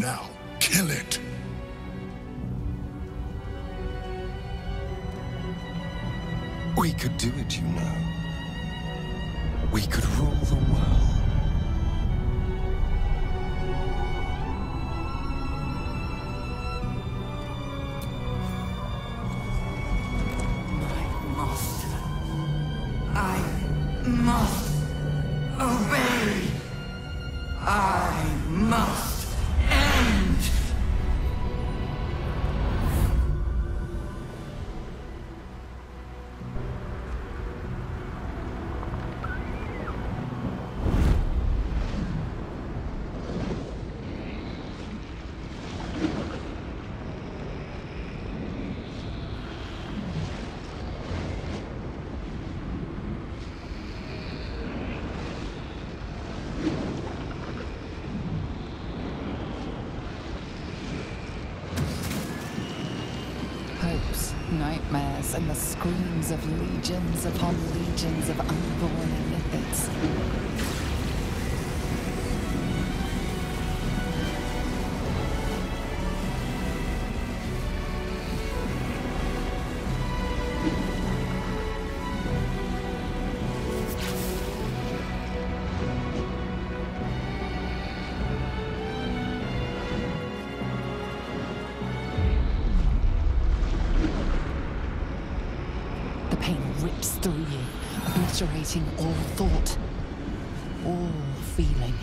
Now, kill it! We could do it, you know. We could rule the world. My master. I must obey. I must end. Hopes, nightmares, and the screams of legions upon legions of unborn Inipids. The pain rips through you, obliterating all thought, all feeling.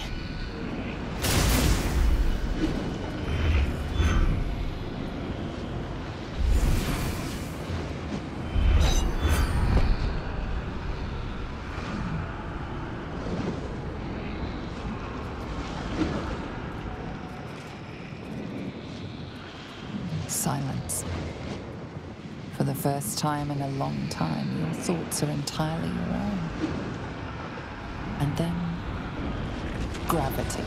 Silence. For the first time in a long time, your thoughts are entirely your own. And then, gravity.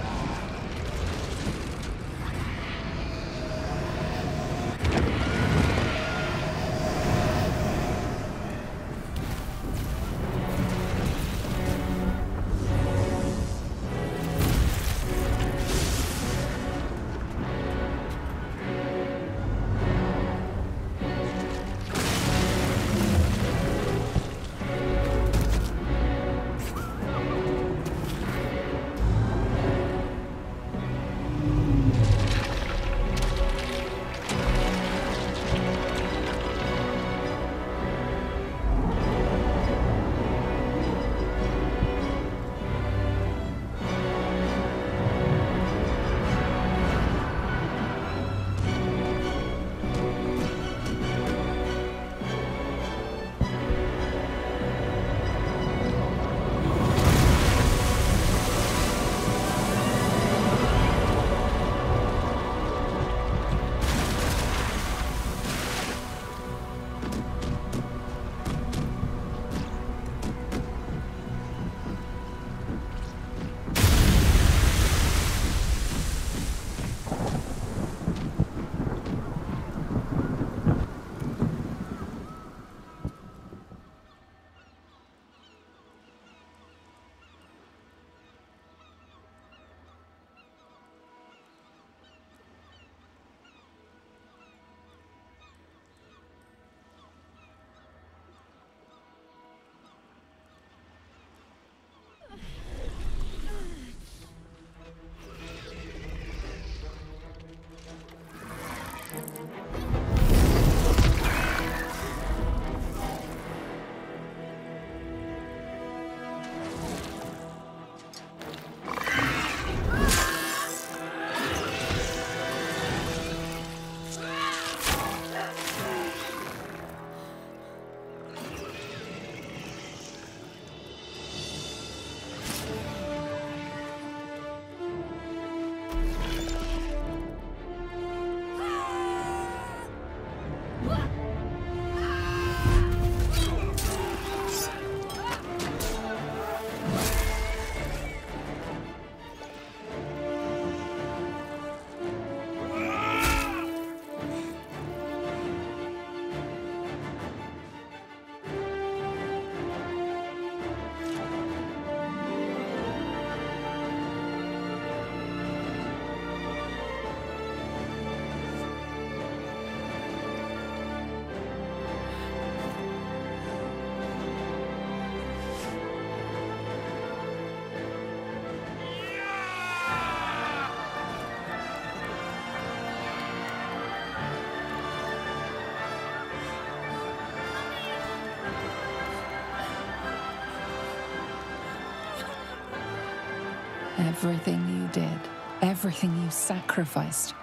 Everything you did, everything you sacrificed,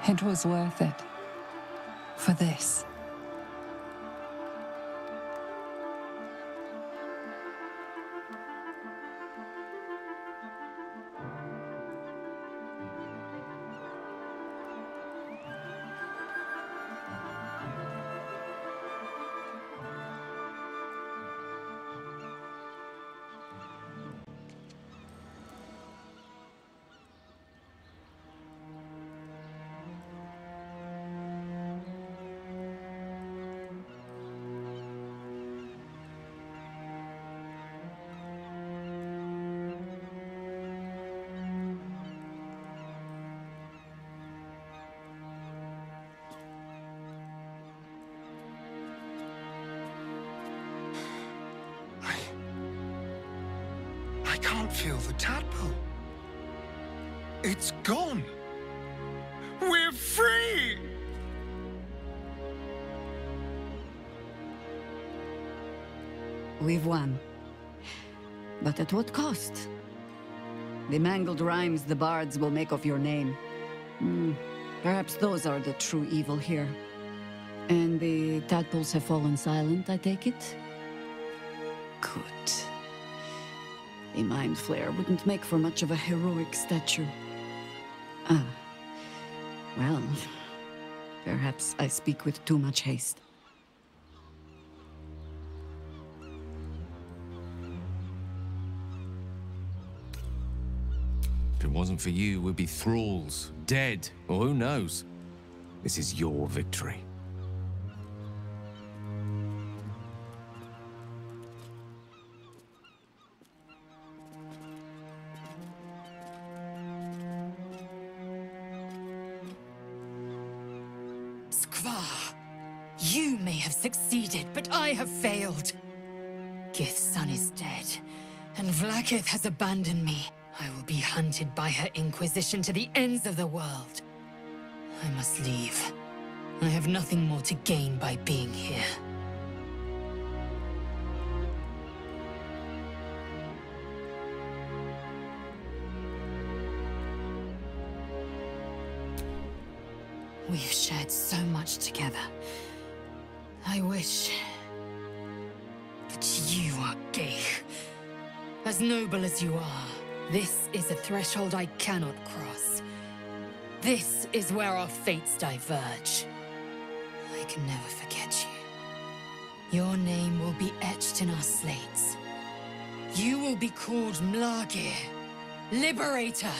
it was worth it. For this. I can't feel the tadpole. It's gone. We're free! We've won. But at what cost? The mangled rhymes the bards will make of your name. Perhaps those are the true evil here. And the tadpoles have fallen silent, I take it? Good. A Mind Flayer wouldn't make for much of a heroic statue. Ah. Well, perhaps I speak with too much haste. If it wasn't for you, we'd be thralls, dead, or who knows. This is your victory. You may have succeeded, but I have failed. Gith's son is dead, and Vlaakith has abandoned me. I will be hunted by her Inquisition to the ends of the world. I must leave. I have nothing more to gain by being here. We've shared so much together. I wish that you are gay. As noble as you are, this is a threshold I cannot cross. This is where our fates diverge. I can never forget you. Your name will be etched in our slates. You will be called Mlagir, Liberator.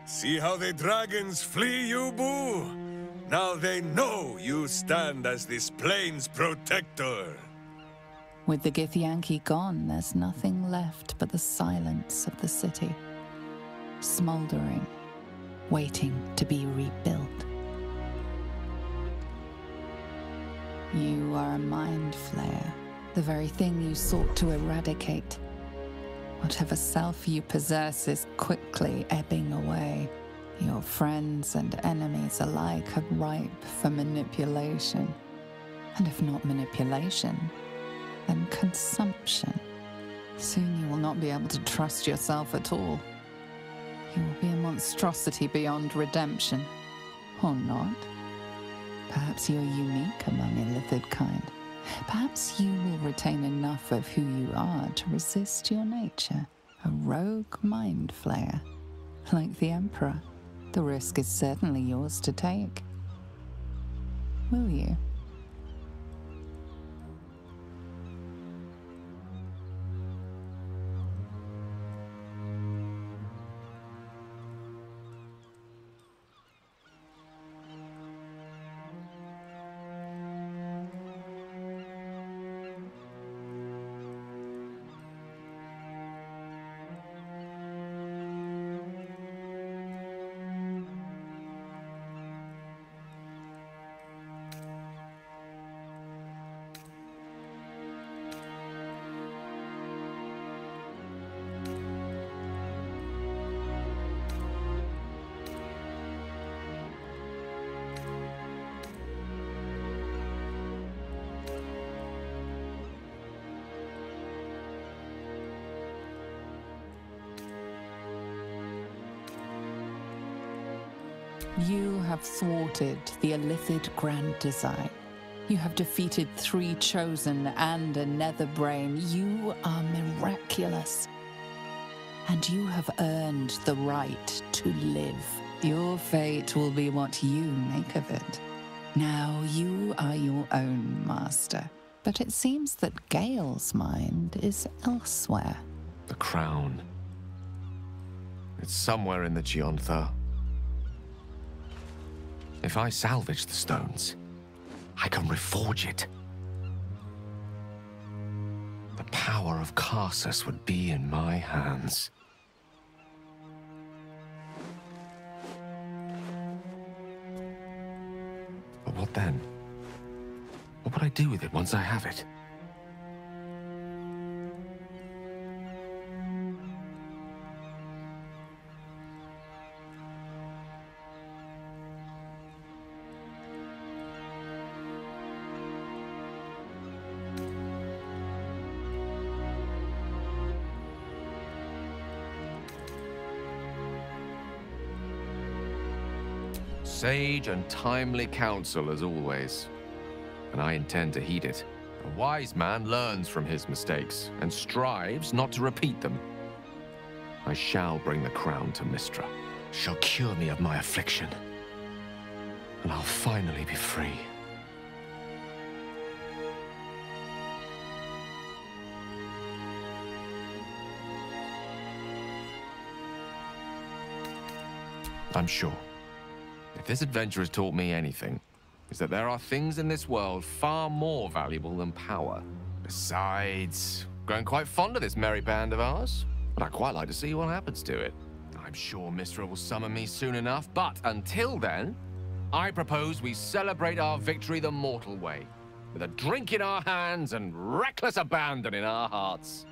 See how the dragons flee you, Boo? Now they know you stand as this plane's protector. With the Githyanki gone, there's nothing left but the silence of the city. Smoldering, waiting to be rebuilt. You are a Mind Flayer, the very thing you sought to eradicate. Whatever self you possess is quickly ebbing away. Your friends and enemies alike are ripe for manipulation. And if not manipulation, then consumption. Soon you will not be able to trust yourself at all. You will be a monstrosity beyond redemption. Or not. Perhaps you're unique among illithid kind. Perhaps you will retain enough of who you are to resist your nature. A rogue Mind Flayer. Like the Emperor, the risk is certainly yours to take. Will you? You have thwarted the Illithid Grand Design. You have defeated 3 Chosen and a Nether Brain. You are miraculous. And you have earned the right to live. Your fate will be what you make of it. Now you are your own master. But it seems that Gale's mind is elsewhere. The crown. It's somewhere in the Geontha. If I salvage the stones, I can reforge it. The power of Karsus would be in my hands. But what then? What would I do with it once I have it? Sage and timely counsel as always, and I intend to heed it. A wise man learns from his mistakes and strives not to repeat them. I shall bring the crown to Mystra. She'll cure me of my affliction, and I'll finally be free. I'm sure. If this adventure has taught me anything, is that there are things in this world far more valuable than power. Besides, growing quite fond of this merry band of ours, but I'd quite like to see what happens to it. I'm sure Mystra will summon me soon enough, but until then, I propose we celebrate our victory the mortal way, with a drink in our hands and reckless abandon in our hearts.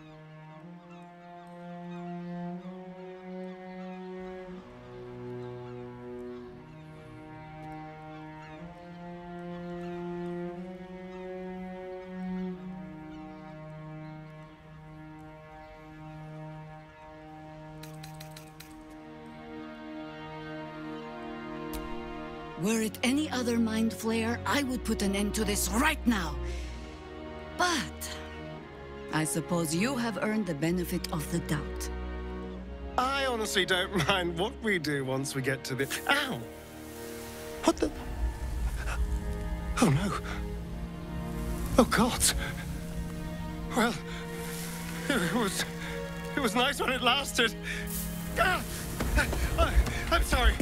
Were it any other Mind Flayer, I would put an end to this right now. But I suppose you have earned the benefit of the doubt. I honestly don't mind what we do once we get to the... Ow! What the... Oh no. Oh God. Well, it was nice when it lasted. Ah! I'm sorry.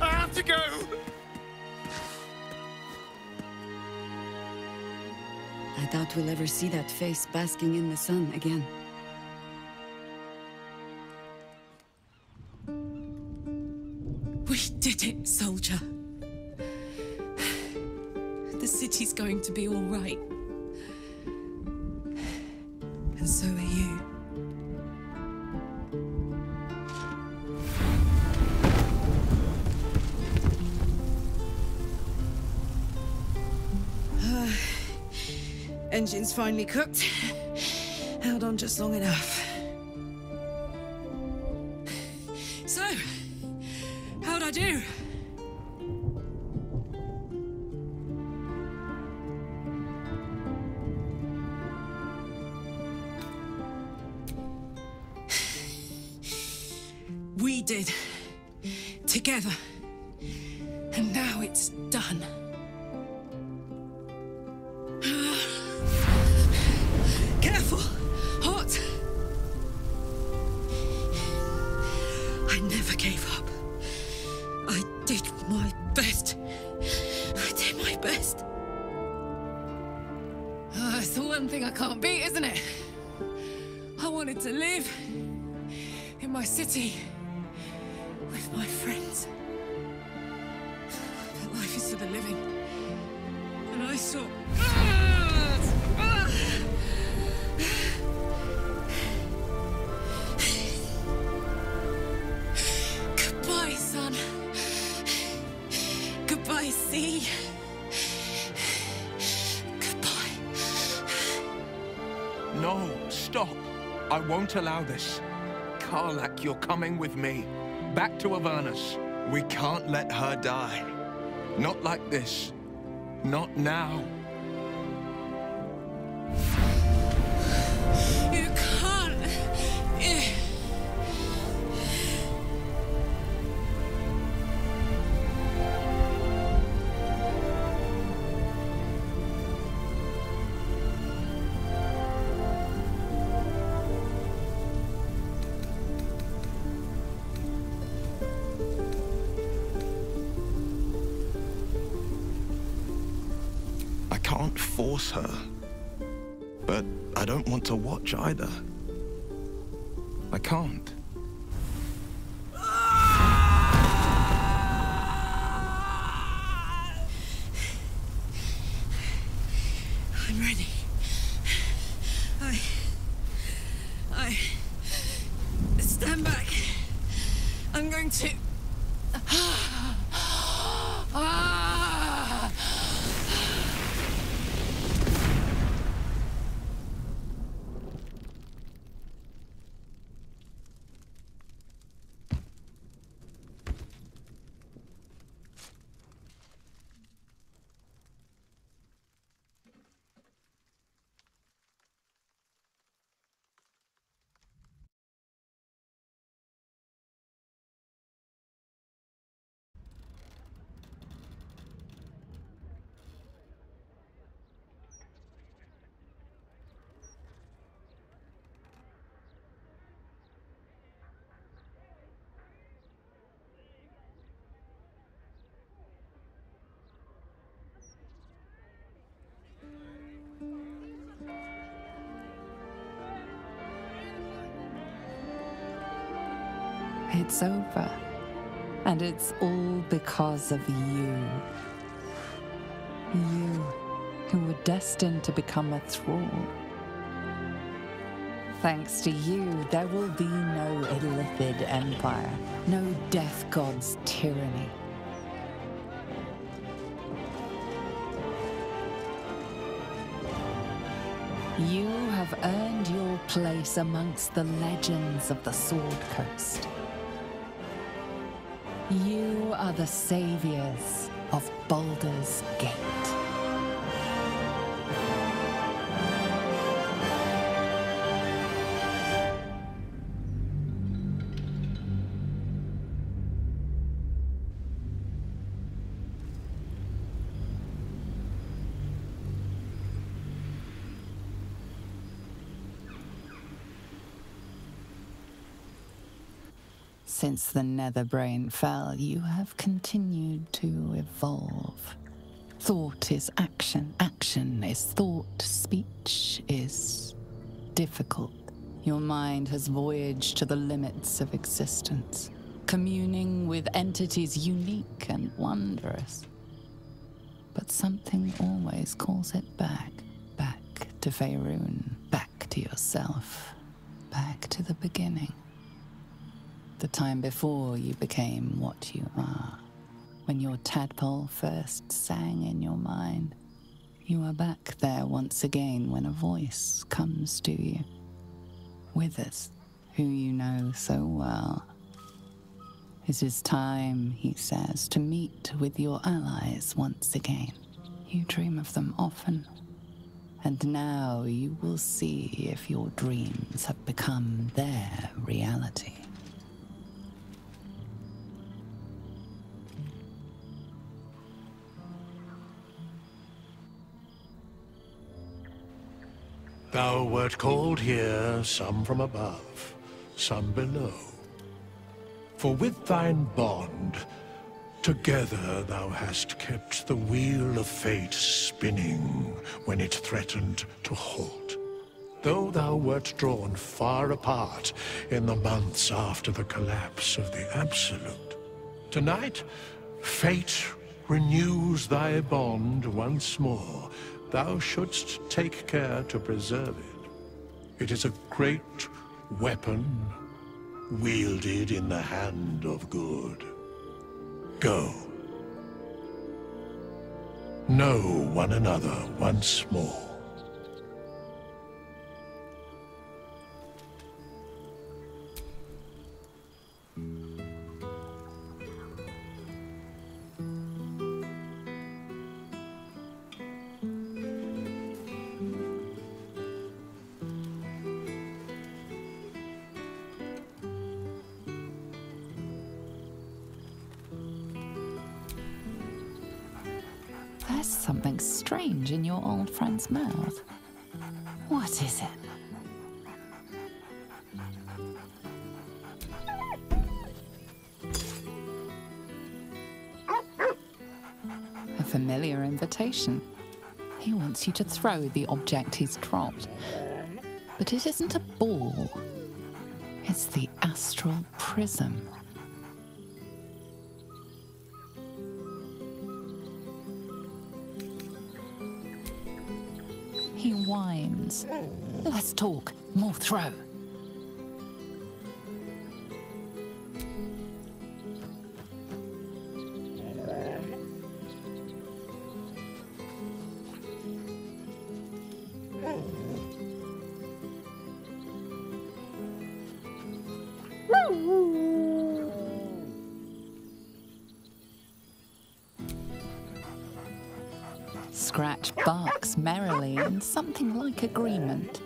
I have to go. I doubt we'll ever see that face basking in the sun again. We did it, soldier. The city's going to be all right. And so are you. Engine's finally cooked. Held on just long enough. So, how'd I do? We did. Together. And now it's done. Careful! Hot! I never gave up. I did my best. I did my best. It's the one thing I can't beat, isn't it? I wanted to live in my city with my friends. But life is for the living. And I saw... Goodbye, son. Goodbye, sea. Goodbye. No, stop. I won't allow this. Karlach, you're coming with me. Back to Avernus. We can't let her die. Not like this. Not now. You can't. I can't force her. But I don't want to watch either. I can't. I'm ready. I stand back. I'm going to. It's over. And it's all because of you. You, who were destined to become a thrall. Thanks to you, there will be no Illithid empire, no death god's tyranny. You have earned your place amongst the legends of the Sword Coast. You are the saviors of Baldur's Gate. Since the Netherbrain fell, you have continued to evolve. Thought is action, action is thought, speech is difficult. Your mind has voyaged to the limits of existence, communing with entities unique and wondrous. But something always calls it back, back to Faerun, back to yourself, back to the beginning. The time before you became what you are. When your tadpole first sang in your mind, you are back there once again when a voice comes to you. Withers, who you know so well. It is time, he says, to meet with your allies once again. You dream of them often, and now you will see if your dreams have become their reality. Thou wert called here, some from above, some below. For with thine bond, together thou hast kept the wheel of fate spinning when it threatened to halt. Though thou wert drawn far apart in the months after the collapse of the Absolute, tonight, fate renews thy bond once more. Thou shouldst take care to preserve it. It is a great weapon, wielded in the hand of good. Go. Know one another once more. There's something strange in your old friend's mouth. What is it? A familiar invitation. He wants you to throw the object he's dropped. But it isn't a ball. It's the astral prism. He whines. Less talk, more throw. Scratch barks merrily in something like agreement.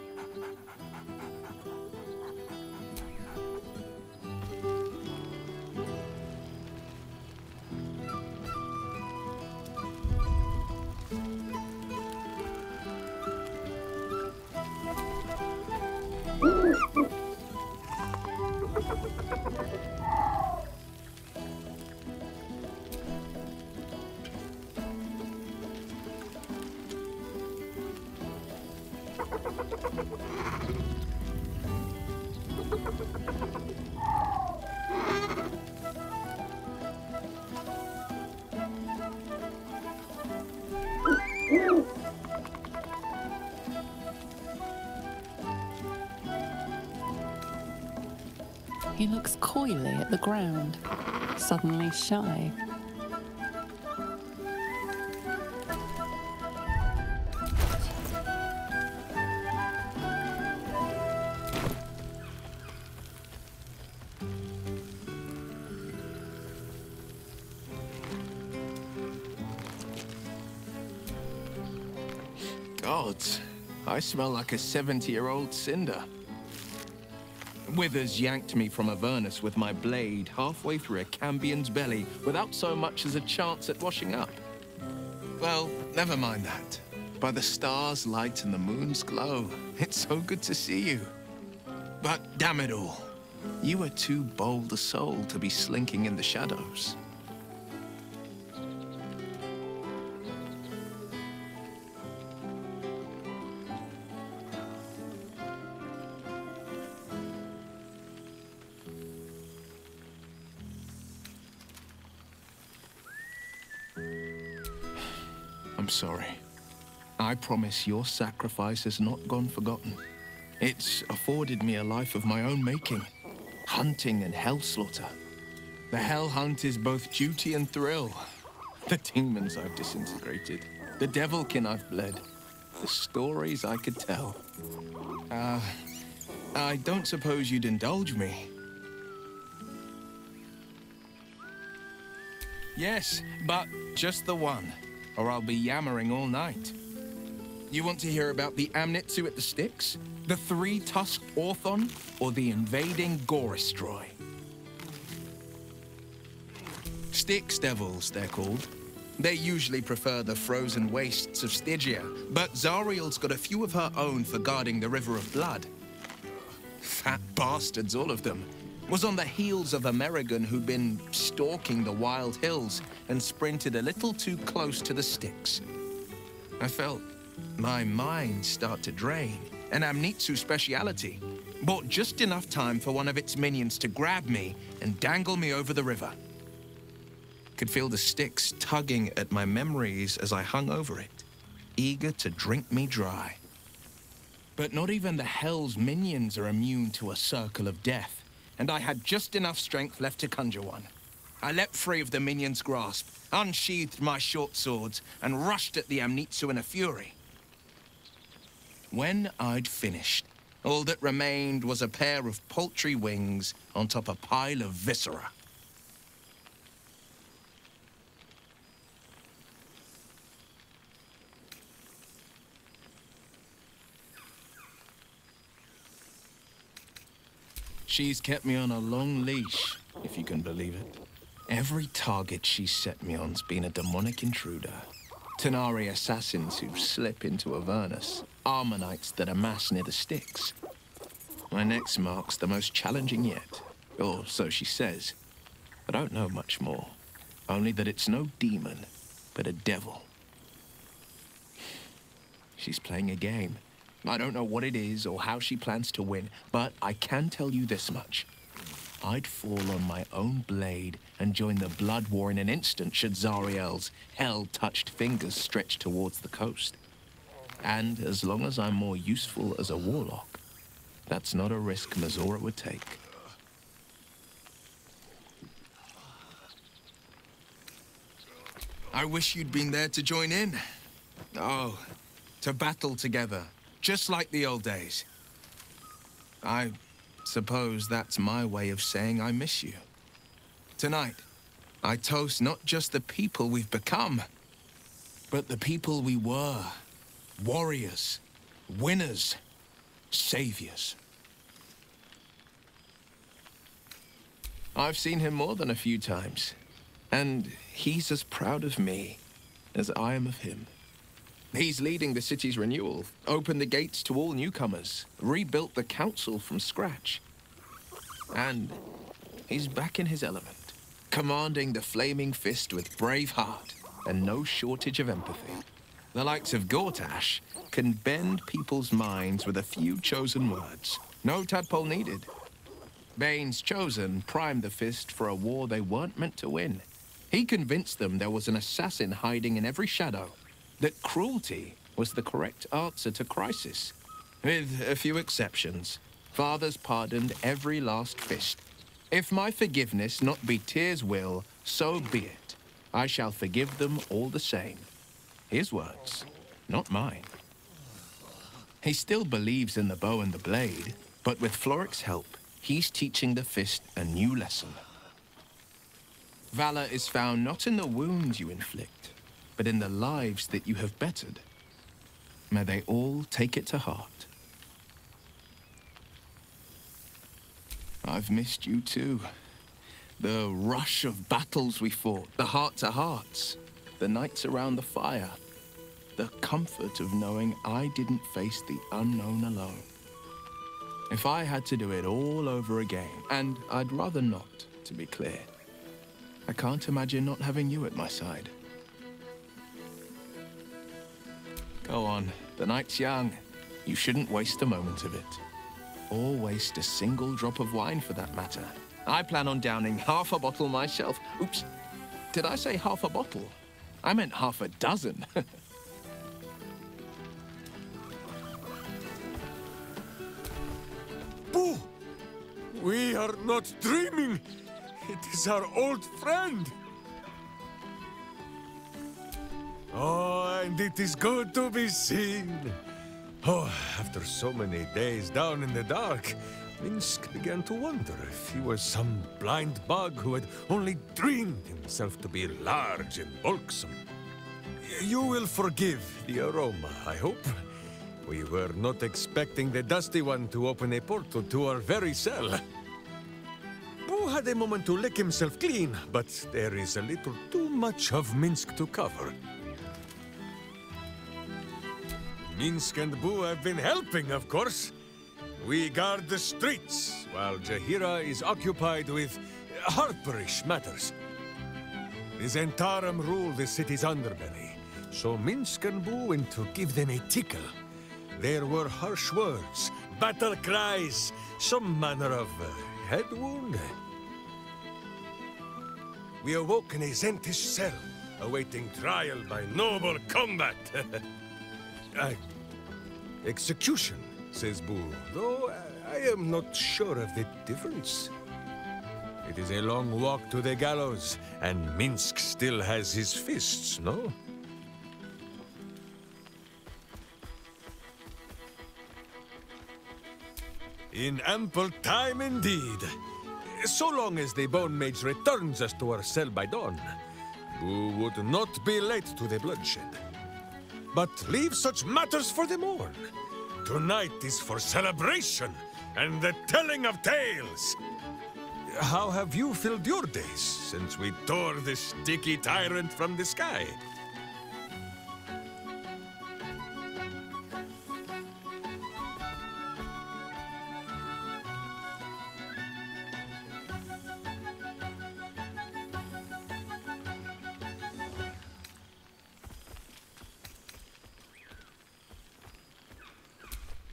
He looks coyly at the ground, suddenly shy. Gods, I smell like a 70-year-old cinder. Withers yanked me from Avernus with my blade halfway through a Cambion's belly without so much as a chance at washing up. Well, never mind that. By the stars' light and the moon's glow, it's so good to see you. But damn it all, you are too bold a soul to be slinking in the shadows. I'm sorry. I promise your sacrifice has not gone forgotten. It's afforded me a life of my own making. Hunting and hell slaughter. The hell hunt is both duty and thrill. The demons I've disintegrated. The devilkin I've bled. The stories I could tell. I don't suppose you'd indulge me. Yes, but just the one. Or I'll be yammering all night. You want to hear about the Amnitsu at the Styx? The three-tusked Orthon? Or the invading Goristroy? Styx devils, they're called. They usually prefer the frozen wastes of Stygia, but Zariel's got a few of her own for guarding the River of Blood. Fat bastards, all of them. Was on the heels of a Merrigan who'd been stalking the wild hills and sprinted a little too close to the Styx. I felt my mind start to drain, an Amnitsu speciality. Bought just enough time for one of its minions to grab me and dangle me over the river. Could feel the Styx tugging at my memories as I hung over it, eager to drink me dry. But not even the Hell's minions are immune to a circle of death, and I had just enough strength left to conjure one. I leapt free of the minion's grasp, unsheathed my short swords, and rushed at the Amnitsu in a fury. When I'd finished, all that remained was a pair of paltry wings on top a pile of viscera. She's kept me on a long leash, if you can believe it. Every target she's set me on's been a demonic intruder. Tenari assassins who slip into Avernus, Armonites that amass near the Styx. My next mark's the most challenging yet, or so she says. I don't know much more, only that it's no demon, but a devil. She's playing a game. I don't know what it is or how she plans to win, but I can tell you this much. I'd fall on my own blade and join the blood war in an instant should Zariel's hell-touched fingers stretch towards the coast. And as long as I'm more useful as a warlock, that's not a risk Mazora would take. I wish you'd been there to join in. Oh, to battle together, just like the old days. I suppose that's my way of saying I miss you. Tonight, I toast not just the people we've become, but the people we were. Warriors, winners, saviors. I've seen him more than a few times, and he's as proud of me as I am of him. He's leading the city's renewal, opened the gates to all newcomers, rebuilt the council from scratch. And he's back in his element, commanding the Flaming Fist with brave heart and no shortage of empathy. The likes of Gortash can bend people's minds with a few chosen words. No tadpole needed. Bane's Chosen primed the Fist for a war they weren't meant to win. He convinced them there was an assassin hiding in every shadow, that cruelty was the correct answer to crisis. With a few exceptions, fathers pardoned every last fist. If my forgiveness not be Tyr's will, so be it. I shall forgive them all the same. His words, not mine. He still believes in the bow and the blade, but with Floric's help, he's teaching the Fist a new lesson. Valor is found not in the wounds you inflict, but in the lives that you have bettered. May they all take it to heart. I've missed you too. The rush of battles we fought, the heart-to-hearts, the nights around the fire, the comfort of knowing I didn't face the unknown alone. If I had to do it all over again, and I'd rather not, to be clear, I can't imagine not having you at my side. Go on, the night's young. You shouldn't waste a moment of it. Or waste a single drop of wine for that matter. I plan on downing half a bottle myself. Oops, did I say half a bottle? I meant half a dozen. Boo! We are not dreaming! It is our old friend! Oh, and it is good to be seen. Oh, after so many days down in the dark, Minsk began to wonder if he was some blind bug who had only dreamed himself to be large and bulksome. You will forgive the aroma, I hope. We were not expecting the Dusty One to open a portal to our very cell. Boo had a moment to lick himself clean, but there is a little too much of Minsk to cover. Minsk and Boo have been helping, of course. We guard the streets, while Jaheira is occupied with harperish matters. The Zentarum rule the city's underbelly, so Minsk and Boo went to give them a tickle. There were harsh words, battle cries, some manner of head wound. We awoke in a Zentish cell, awaiting trial by noble combat. Execution, says Boo, though I am not sure of the difference. It is a long walk to the gallows, and Minsk still has his fists, no? In ample time indeed. So long as the Bone Mage returns us to our cell by dawn, Boo would not be late to the bloodshed. But leave such matters for the morn. Tonight is for celebration and the telling of tales. How have you filled your days since we tore the sticky tyrant from the sky?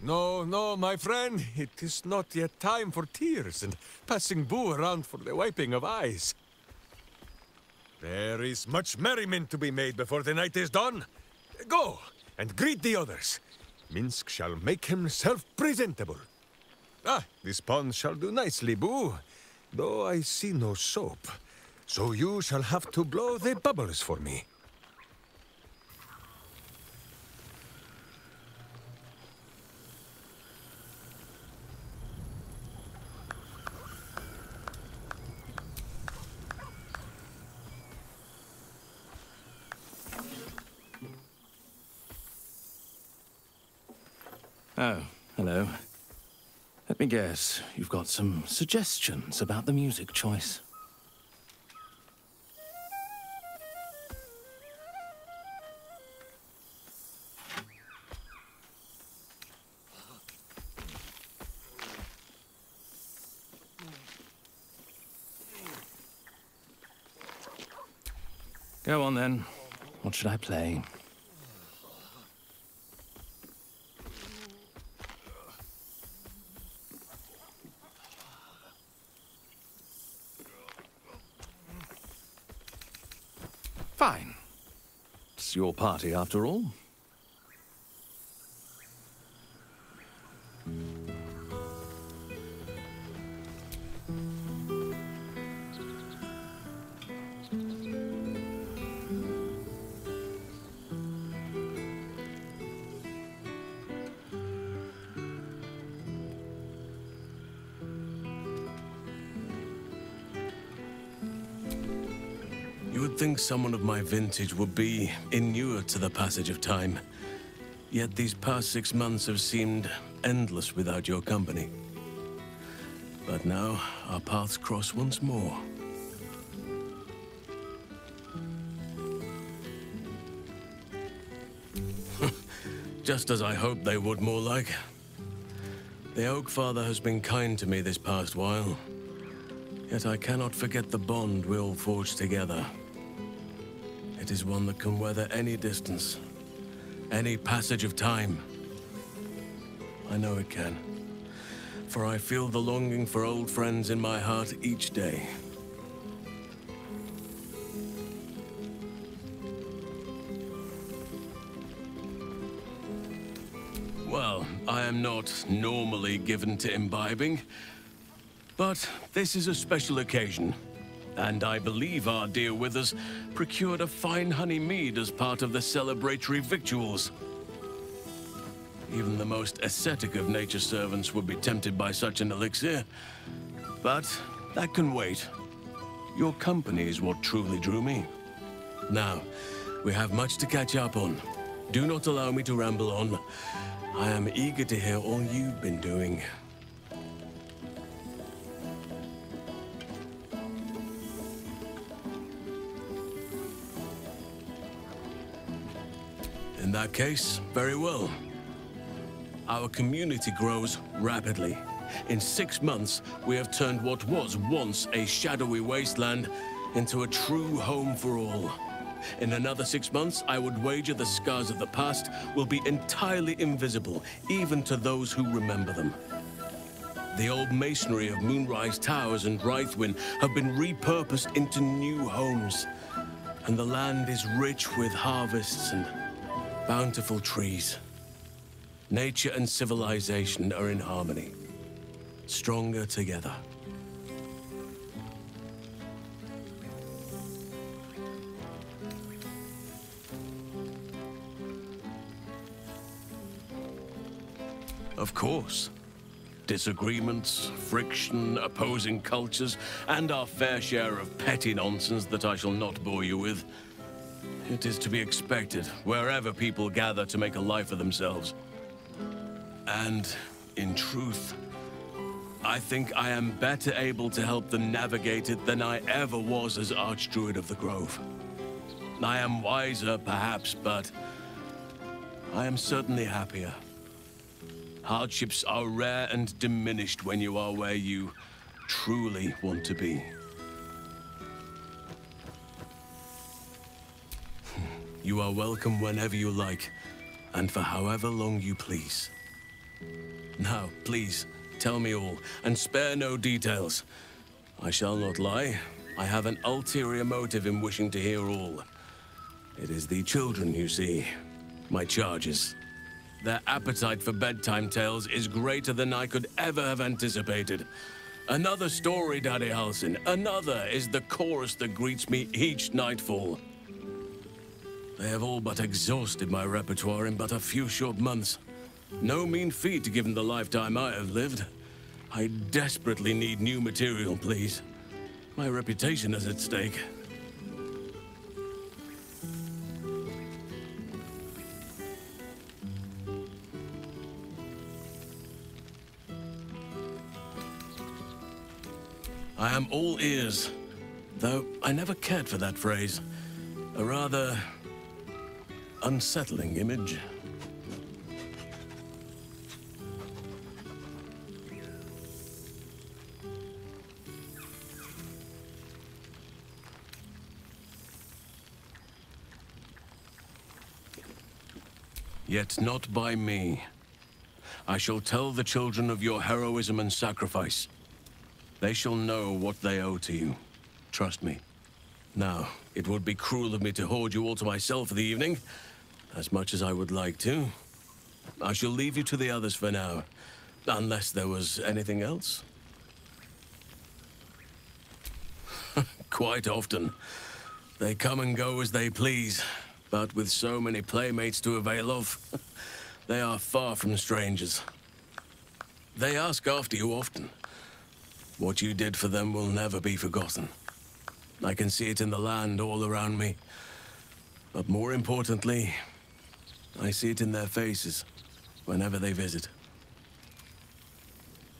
No, no, my friend. It is not yet time for tears and passing boo around for the wiping of eyes. There is much merriment to be made before the night is done. Go and greet the others. Minsk shall make himself presentable. Ah, this pond shall do nicely, boo. Though I see no soap. So you shall have to blow the bubbles for me. Oh, hello. Let me guess, you've got some suggestions about the music choice. Go on then. What should I play? Fine. It's your party after all. You would think someone of my vintage would be inured to the passage of time. Yet these past 6 months have seemed endless without your company. But now, our paths cross once more. Just as I hoped they would, more like. The Oak Father has been kind to me this past while. Yet I cannot forget the bond we all forged together. It is one that can weather any distance, any passage of time. I know it can, for I feel the longing for old friends in my heart each day. Well, I am not normally given to imbibing, but this is a special occasion. And I believe our dear Withers procured a fine honey mead as part of the celebratory victuals. Even the most ascetic of nature's servants would be tempted by such an elixir. But that can wait. Your company is what truly drew me. Now, we have much to catch up on. Do not allow me to ramble on. I am eager to hear all you've been doing. In that case, very well. Our community grows rapidly. In 6 months, we have turned what was once a shadowy wasteland into a true home for all. In another 6 months, I would wager the scars of the past will be entirely invisible, even to those who remember them. The old masonry of Moonrise Towers and Wraithwin have been repurposed into new homes. And the land is rich with harvests and bountiful trees. Nature and civilization are in harmony, stronger together. Of course. Disagreements, friction, opposing cultures, and our fair share of petty nonsense that I shall not bore you with. It is to be expected wherever people gather to make a life for themselves. And, in truth, I think I am better able to help them navigate it than I ever was as Archdruid of the Grove. I am wiser, perhaps, but I am certainly happier. Hardships are rare and diminished when you are where you truly want to be. You are welcome whenever you like, and for however long you please. Now, please, tell me all, and spare no details. I shall not lie. I have an ulterior motive in wishing to hear all. It is the children, you see. My charges. Their appetite for bedtime tales is greater than I could ever have anticipated. Another story, Daddy Halsin. Another is the chorus that greets me each nightfall. They have all but exhausted my repertoire in but a few short months. No mean feat given the lifetime I have lived. I desperately need new material, please. My reputation is at stake. I am all ears, though I never cared for that phrase. A rather unsettling image. Yet not by me. I shall tell the children of your heroism and sacrifice. They shall know what they owe to you. Trust me. Now, it would be cruel of me to hoard you all to myself for the evening, as much as I would like to. I shall leave you to the others for now, unless there was anything else. Quite often. They come and go as they please, but with so many playmates to avail of, they are far from strangers. They ask after you often. What you did for them will never be forgotten. I can see it in the land all around me. But more importantly, I see it in their faces whenever they visit.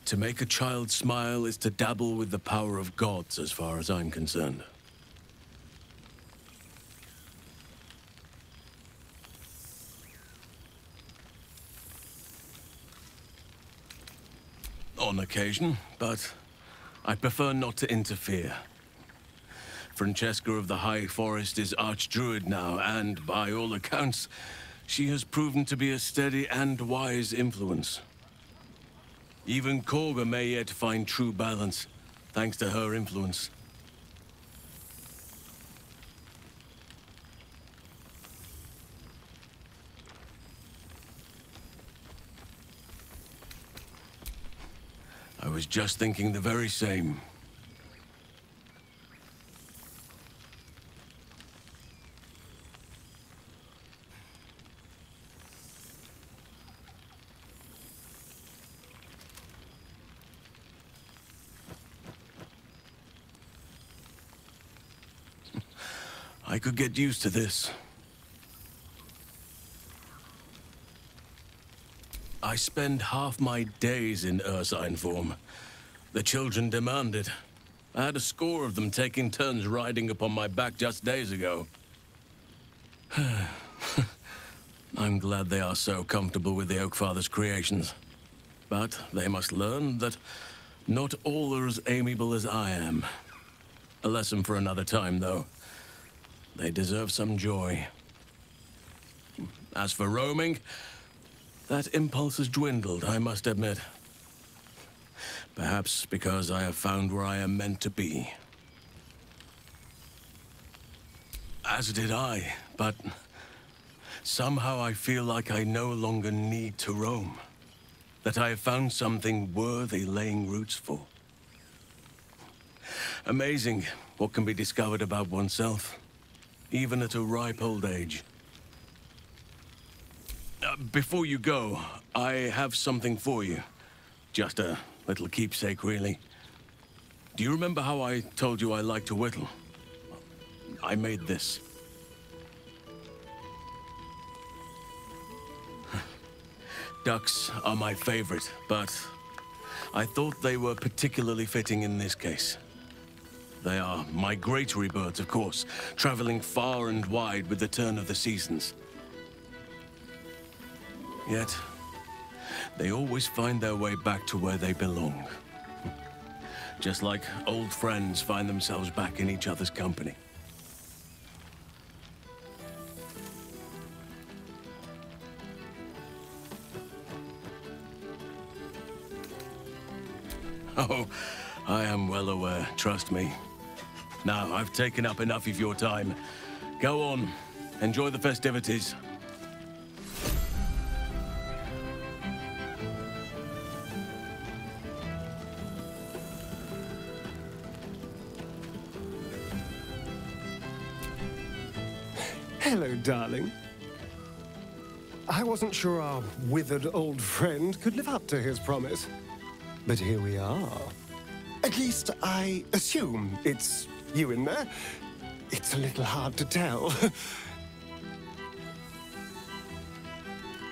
To make a child smile is to dabble with the power of gods, as far as I'm concerned. On occasion, but I prefer not to interfere. Francesca of the High Forest is Archdruid now, and by all accounts, she has proven to be a steady and wise influence. Even Korga may yet find true balance, thanks to her influence. I was just thinking the very same. I could get used to this. I spend half my days in ursine form. The children demand it. I had a score of them taking turns riding upon my back just days ago. I'm glad they are so comfortable with the Oakfather's creations. But they must learn that not all are as amiable as I am. A lesson for another time, though. They deserve some joy. As for roaming, that impulse has dwindled, I must admit. Perhaps because I have found where I am meant to be. As did I, but somehow I feel like I no longer need to roam. That I have found something worthy laying roots for. Amazing what can be discovered about oneself, even at a ripe old age. Before you go, I have something for you. Just a little keepsake, really. Do you remember how I told you I like to whittle? I made this. Ducks are my favorite, but I thought they were particularly fitting in this case. They are migratory birds, of course, traveling far and wide with the turn of the seasons. Yet, they always find their way back to where they belong. Just like old friends find themselves back in each other's company. pleasure, trust me. Now, I've taken up enough of your time. Go on, enjoy the festivities. Hello, darling. I wasn't sure our withered old friend could live up to his promise. But here we are. At least I assume it's you in there. It's a little hard to tell.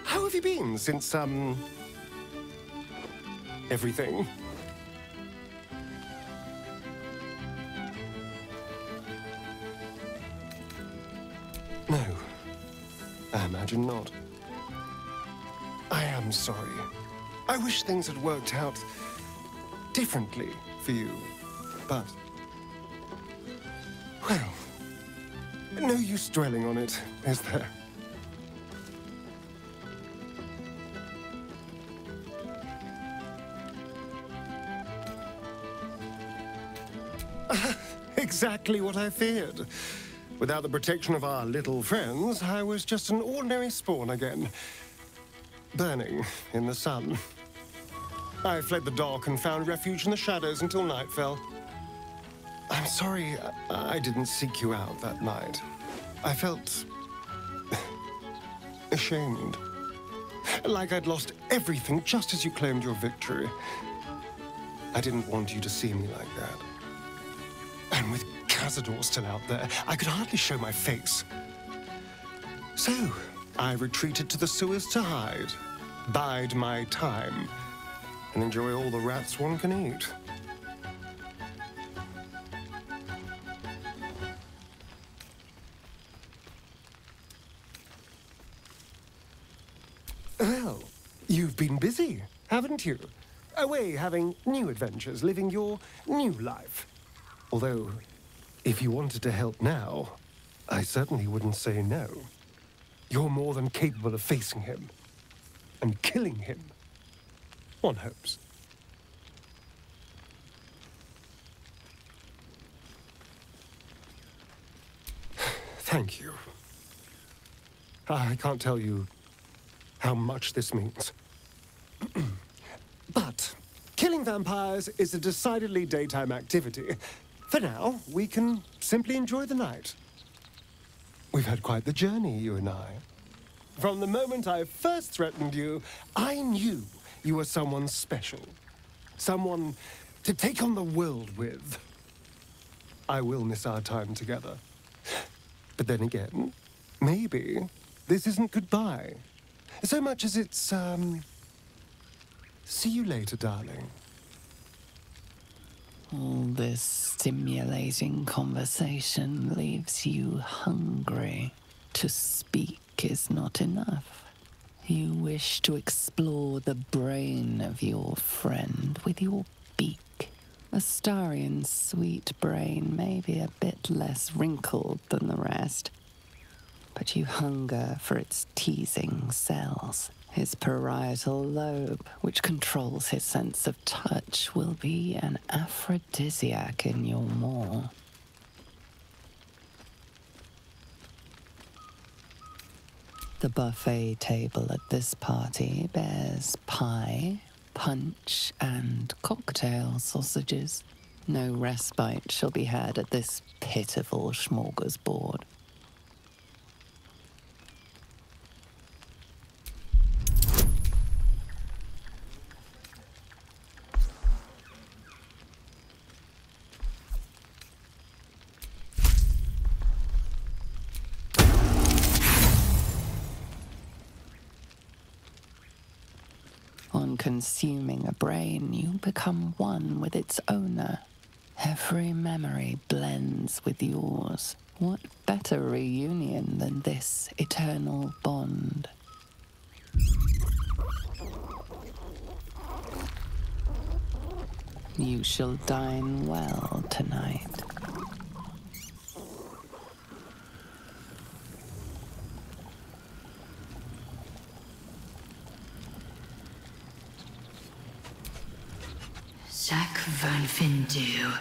How have you been since, everything? No, I imagine not. I am sorry. I wish things had worked out differently for you, but... well, no use dwelling on it, is there? Exactly what I feared. Without the protection of our little friends, I was just an ordinary spawn again, burning in the sun. I fled the dock and found refuge in the shadows until night fell. I'm sorry I didn't seek you out that night. I felt ashamed. Like I'd lost everything just as you claimed your victory. I didn't want you to see me like that. And with Cazador still out there, I could hardly show my face. So, I retreated to the sewers to hide, bide my time, and enjoy all the rats one can eat. Well, you've been busy, haven't you? Away having new adventures, living your new life. Although, if you wanted to help now, I certainly wouldn't say no. You're more than capable of facing him and killing him. One hopes. Thank you. I can't tell you how much this means. But killing vampires is a decidedly daytime activity. For now, we can simply enjoy the night. We've had quite the journey, you and I. From the moment I first threatened you, I knew you were someone special. Someone to take on the world with. I will miss our time together. But then again, maybe this isn't goodbye. So much as it's, see you later, darling. All this stimulating conversation leaves you hungry. To speak is not enough. You wish to explore the brain of your friend with your beak. Astarion's sweet brain may be a bit less wrinkled than the rest, but you hunger for its teasing cells. His parietal lobe, which controls his sense of touch, will be an aphrodisiac in your maw. The buffet table at this party bears pie, punch, and cocktail sausages. No respite shall be had at this pitiful smorgasbord. On consuming a brain, you become one with its owner. Every memory blends with yours. What better reunion than this eternal bond? You shall dine well tonight. Jacques Van Findu.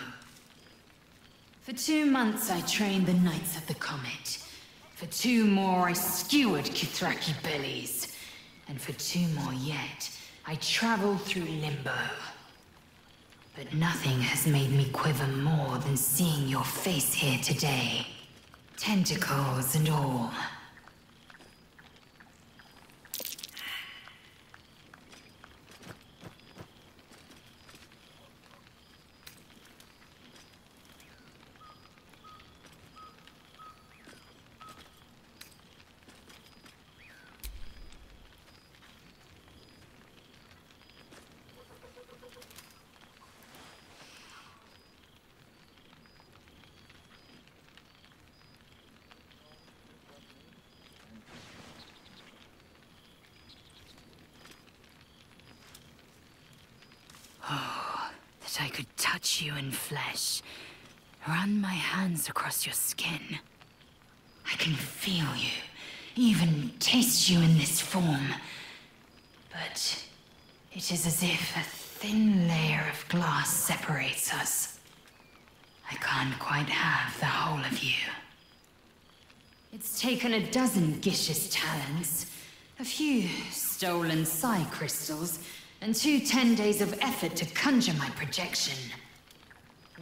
For 2 months I trained the Knights of the Comet. For 2 more I skewered Kithraki bellies. And for 2 more yet, I traveled through Limbo. But nothing has made me quiver more than seeing your face here today. Tentacles and all. I could touch you in flesh, run my hands across your skin. I can feel you, even taste you in this form. But it is as if a thin layer of glass separates us. I can't quite have the whole of you. It's taken a dozen Gish's talents, a few stolen psi crystals, and 2 10 days of effort to conjure my projection.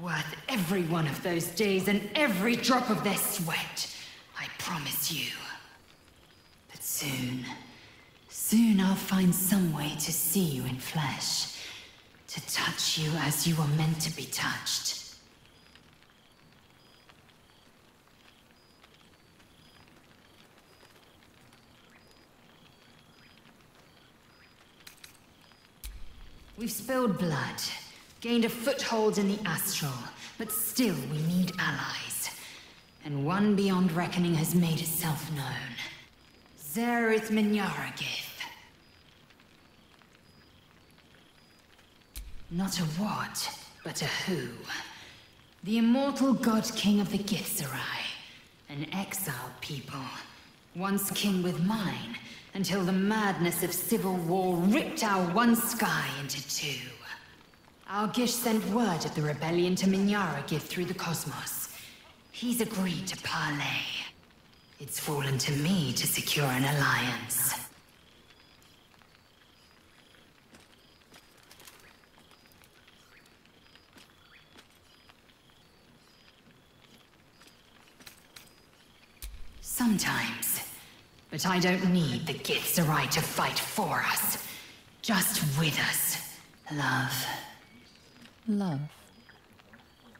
Worth every one of those days and every drop of their sweat, I promise you. But soon I'll find some way to see you in flesh, to touch you as you were meant to be touched. We've spilled blood, gained a foothold in the astral, but still we need allies. And one beyond reckoning has made itself known. Zerith Minyaragith. Not a what, but a who. The immortal god king of the Githzerai, an exiled people, once kin with mine, until the madness of civil war ripped our one sky into 2. Our Gish sent word of the rebellion to Minyaragith through the cosmos. He's agreed to parley. It's fallen to me to secure an alliance. Sometimes. But I don't need the Githzerai to fight for us. Just with us, love. Love.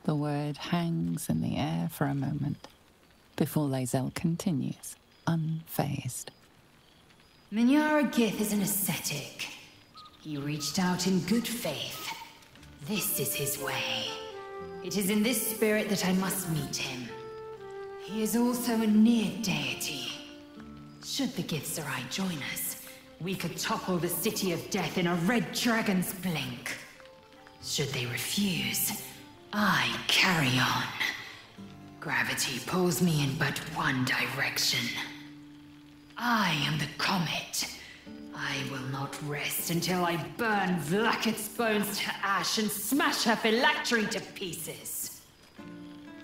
The word hangs in the air for a moment, before Lae'zel continues, unfazed. Minyaragith is an ascetic. He reached out in good faith. This is his way. It is in this spirit that I must meet him. He is also a near deity. Should the Githzerai join us, we could topple the City of Death in a red dragon's blink. Should they refuse, I carry on. Gravity pulls me in but one direction. I am the comet. I will not rest until I burn Vlaakith's bones to ash and smash her phylactery to pieces.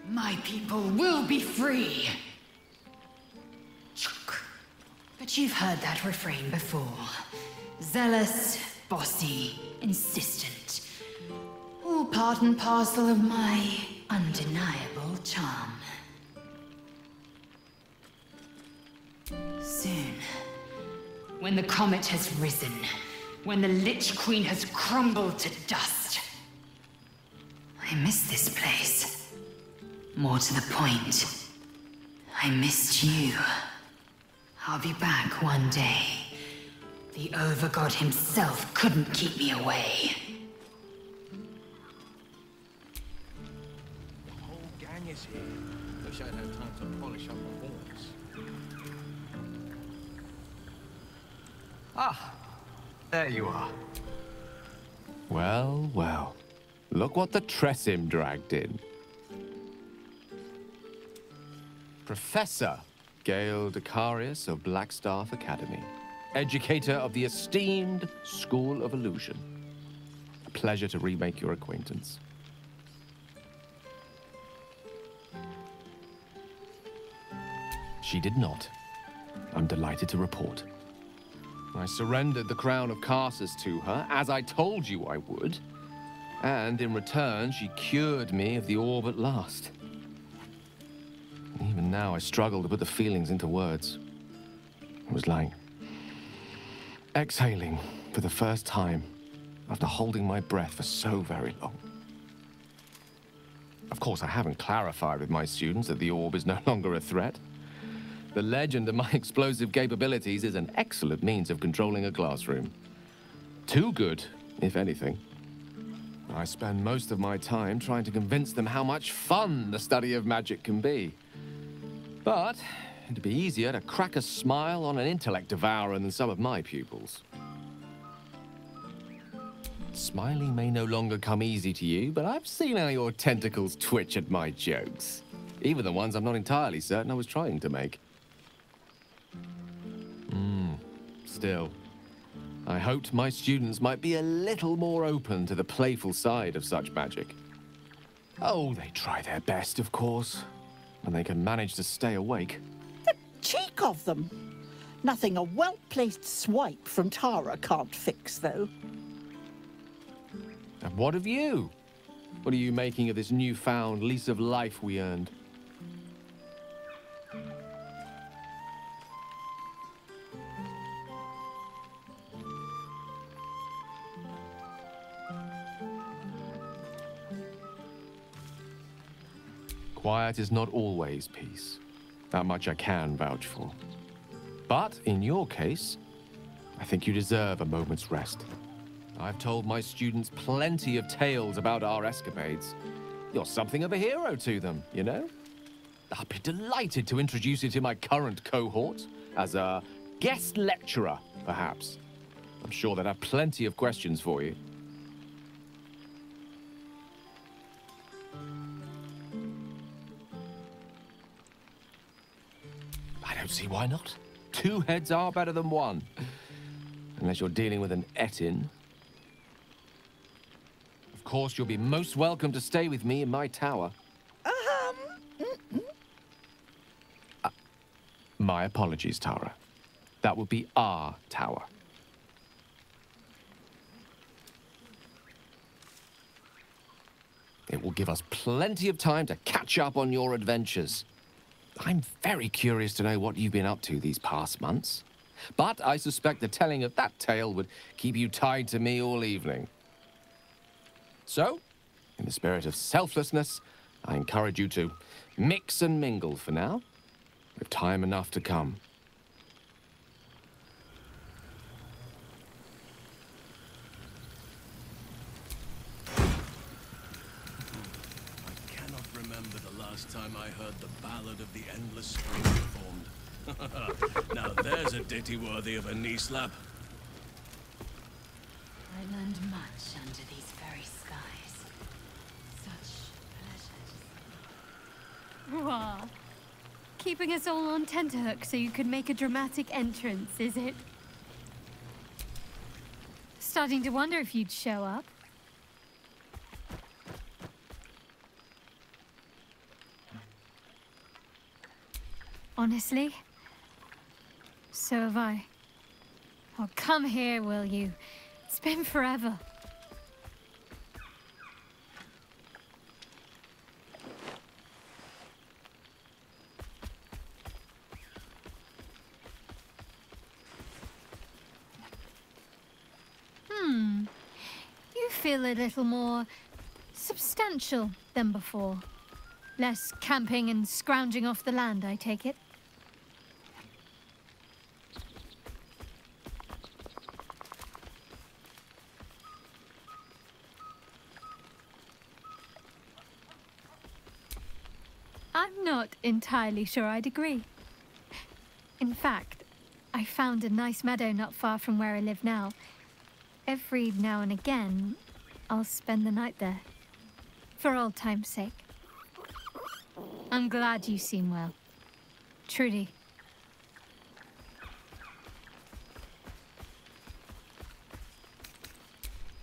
My people will be free. But you've heard that refrain before. Zealous, bossy, insistent. All part and parcel of my undeniable charm. Soon, when the comet has risen, when the Lich Queen has crumbled to dust, I miss this place. More to the point, I missed you. I'll be back one day. The Overgod himself couldn't keep me away. The whole gang is here. Wish I'd had time to polish up my horns. Ah, there you are. Well, well. Look what the Tressim dragged in. Professor Gale Decarius of Blackstaff Academy, educator of the esteemed School of Illusion. A pleasure to remake your acquaintance. She did not. I'm delighted to report. I surrendered the crown of Carsus to her, as I told you I would. And in return, she cured me of the orb at last. Even now, I struggle to put the feelings into words. It was like exhaling for the first time after holding my breath for so very long. Of course, I haven't clarified with my students that the orb is no longer a threat. The legend of my explosive capabilities is an excellent means of controlling a classroom. Too good, if anything. I spend most of my time trying to convince them how much fun the study of magic can be. But it'd be easier to crack a smile on an intellect devourer than some of my pupils. Smiling may no longer come easy to you, but I've seen how your tentacles twitch at my jokes. Even the ones I'm not entirely certain I was trying to make. Still, I hoped my students might be a little more open to the playful side of such magic. Oh, they try their best, of course, when they can manage to stay awake. The cheek of them! Nothing a well-placed swipe from Tara can't fix, though. And what of you? What are you making of this newfound lease of life we earned? Quiet is not always peace. That much I can vouch for. But in your case, I think you deserve a moment's rest. I've told my students plenty of tales about our escapades. You're something of a hero to them, you know? I'd be delighted to introduce you to my current cohort as a guest lecturer, perhaps. I'm sure they'd have plenty of questions for you. I don't see why not. Two heads are better than one. Unless you're dealing with an Etin. Of course, you'll be most welcome to stay with me in my tower. My apologies, Tara. That would be our tower. It will give us plenty of time to catch up on your adventures. I'm very curious to know what you've been up to these past months. But I suspect the telling of that tale would keep you tied to me all evening. So, in the spirit of selflessness, I encourage you to mix and mingle for now, with time enough to come. I cannot remember the last time I heard the ballad of the endless spring performed. Now there's a ditty worthy of a knee slap. I learned much under these very skies. Such pleasures. Wah. Keeping us all on tenterhooks so you could make a dramatic entrance, is it? Starting to wonder if you'd show up. Honestly, so have I. Oh, come here, will you? It's been forever. You feel a little more substantial than before. Less camping and scrounging off the land, I take it. I'm not entirely sure I'd agree. In fact, I found a nice meadow not far from where I live now. Every now and again, I'll spend the night there. For old time's sake. I'm glad you seem well. Trudy.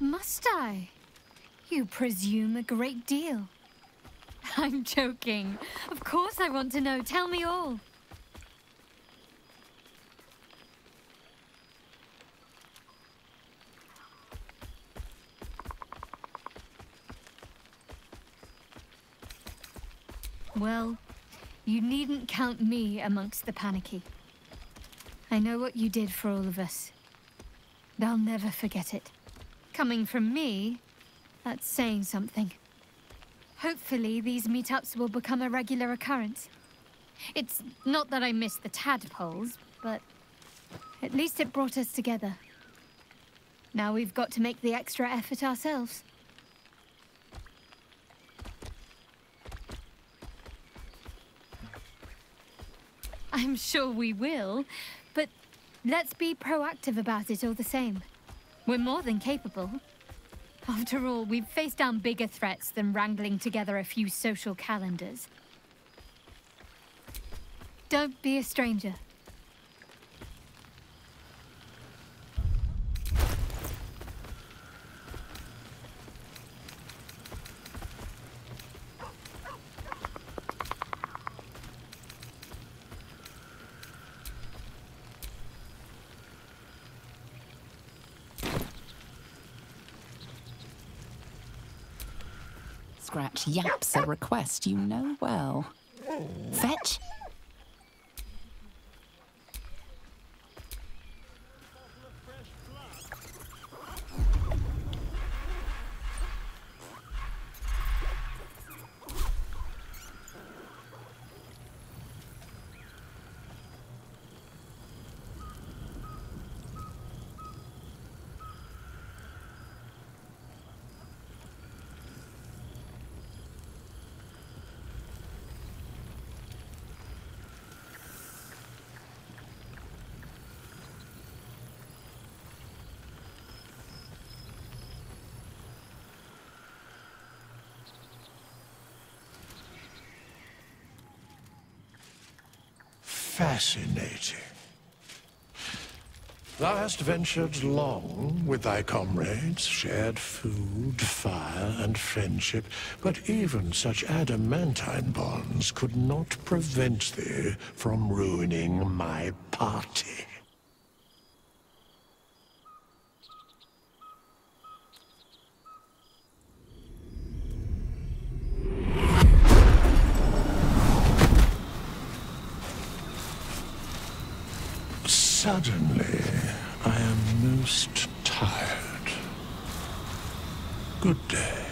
Must I? You presume a great deal. I'm joking. Of course I want to know. Tell me all. Well, you needn't count me amongst the panicky. I know what you did for all of us. And I'll never forget it. Coming from me, that's saying something. Hopefully, these meetups will become a regular occurrence. It's not that I miss the tadpoles, but at least it brought us together. Now we've got to make the extra effort ourselves. I'm sure we will, but let's be proactive about it all the same. We're more than capable. After all, we've faced down bigger threats than wrangling together a few social calendars. Don't be a stranger. Scratch yaps a request you know well. Fetch. Fascinating. Thou hast ventured long with thy comrades, shared food, fire, and friendship, but even such adamantine bonds could not prevent thee from ruining my party. Suddenly, I am most tired. Good day.